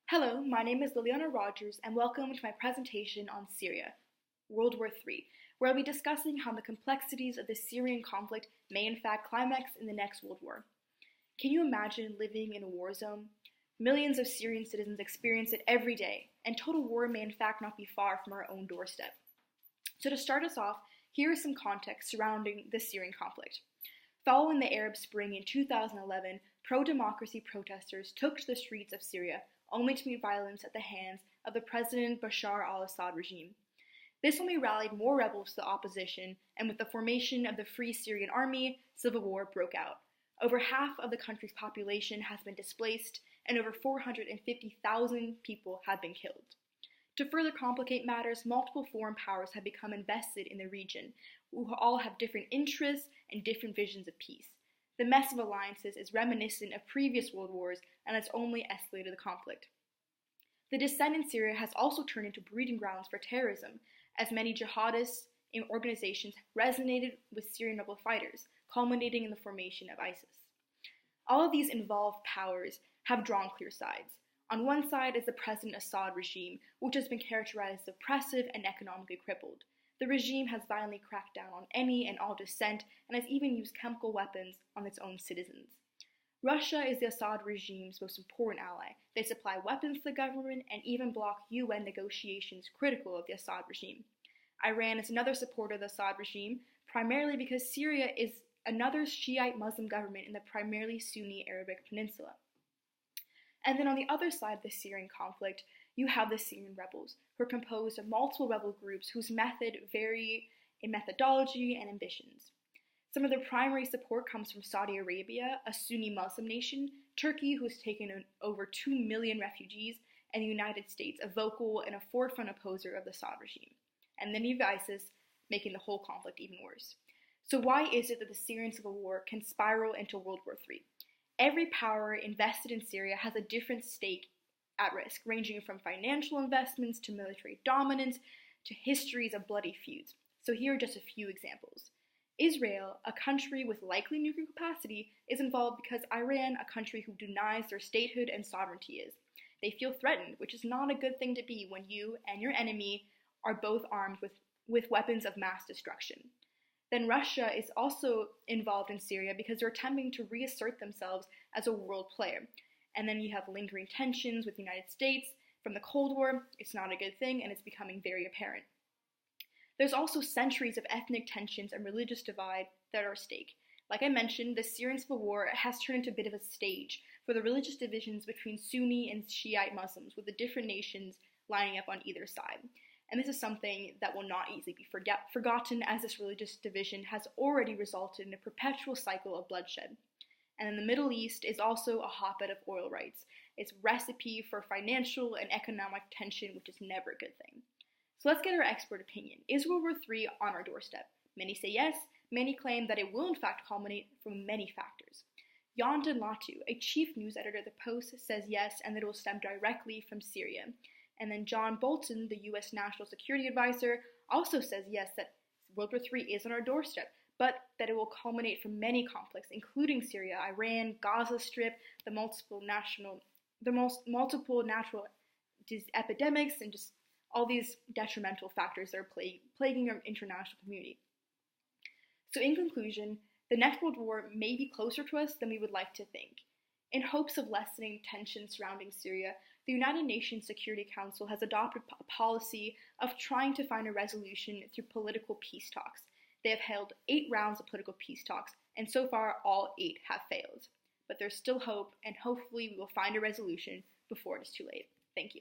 Hello, my name is Liliana Rogers, and welcome to my presentation on Syria, World War III, where I'll be discussing how the complexities of the Syrian conflict may in fact climax in the next World War. Can you imagine living in a war zone? Millions of Syrian citizens experience it every day, and total war may in fact not be far from our own doorstep. So to start us off, here is some context surrounding the Syrian conflict. Following the Arab Spring in 2011, pro-democracy protesters took to the streets of Syria only to meet violence at the hands of the President Bashar al-Assad regime. This only rallied more rebels to the opposition, and with the formation of the Free Syrian Army, civil war broke out. Over half of the country's population has been displaced, and over 450,000 people have been killed. To further complicate matters, multiple foreign powers have become invested in the region, who all have different interests and different visions of peace. The mess of alliances is reminiscent of previous world wars and has only escalated the conflict. The dissent in Syria has also turned into breeding grounds for terrorism, as many jihadist organizations resonated with Syrian rebel fighters, culminating in the formation of ISIS. All of these involved powers have drawn clear sides. On one side is the President Assad regime, which has been characterized as oppressive and economically crippled. The regime has violently cracked down on any and all dissent and has even used chemical weapons on its own citizens. Russia is the Assad regime's most important ally. They supply weapons to the government and even block UN negotiations critical of the Assad regime. Iran is another supporter of the Assad regime, primarily because Syria is another Shiite Muslim government in the primarily Sunni Arabic Peninsula. And then on the other side of the Syrian conflict, you have the Syrian rebels, who are composed of multiple rebel groups whose method vary in methodology and ambitions. Some of their primary support comes from Saudi Arabia, a Sunni Muslim nation, Turkey, who has taken in over 2 million refugees, and the United States, a vocal and a forefront opposer of the Assad regime. And then you have ISIS, making the whole conflict even worse. So why is it that the Syrian Civil War can spiral into World War III? Every power invested in Syria has a different stake at risk, ranging from financial investments to military dominance to histories of bloody feuds. So here are just a few examples. Israel, a country with likely nuclear capacity, is involved because Iran, a country who denies their statehood and sovereignty, is. They feel threatened, which is not a good thing to be when you and your enemy are both armed with weapons of mass destruction. Then Russia is also involved in Syria because they're attempting to reassert themselves as a world player. And then you have lingering tensions with the United States. From the Cold War, it's not a good thing, and it's becoming very apparent. There's also centuries of ethnic tensions and religious divide that are at stake. Like I mentioned, the Syrian Civil War has turned into a bit of a stage for the religious divisions between Sunni and Shiite Muslims, with the different nations lining up on either side. And this is something that will not easily be forgotten, as this religious division has already resulted in a perpetual cycle of bloodshed. And in the Middle East is also a hotbed of oil rights. It's a recipe for financial and economic tension, which is never a good thing. So let's get our expert opinion. Is World War III on our doorstep? Many say yes, many claim that it will in fact culminate from many factors. Yondan Latu, a chief news editor at The Post, says yes, and that it will stem directly from Syria. And then John Bolton, the U.S. National Security Advisor, also says yes, that World War III is on our doorstep, but that it will culminate from many conflicts, including Syria, Iran, Gaza Strip, the multiple natural epidemics, and just all these detrimental factors that are plaguing our international community. So in conclusion, the next World War may be closer to us than we would like to think. In hopes of lessening tensions surrounding Syria, the United Nations Security Council has adopted a policy of trying to find a resolution through political peace talks. They have held 8 rounds of political peace talks, and so far all 8 have failed. But there's still hope, and hopefully we will find a resolution before it is too late. Thank you.